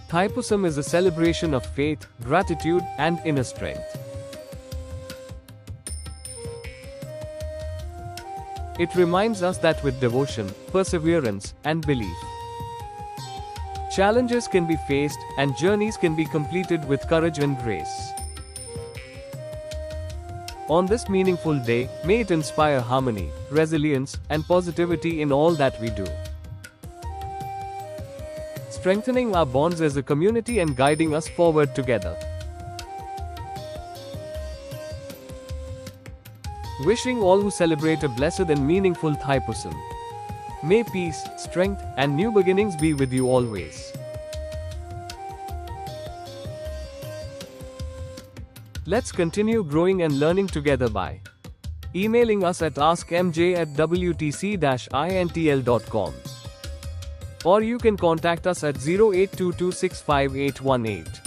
Thaipusam is a celebration of faith, gratitude, and inner strength. It reminds us that with devotion, perseverance, and belief, challenges can be faced and journeys can be completed with courage and grace. On this meaningful day, may it inspire harmony, resilience, and positivity in all that we do, strengthening our bonds as a community and guiding us forward together. Wishing all who celebrate a blessed and meaningful Thaipusam. May peace, strength, and new beginnings be with you always. Let's continue growing and learning together by emailing us at askmj@wtc-intl.com, or you can contact us at 0822658818.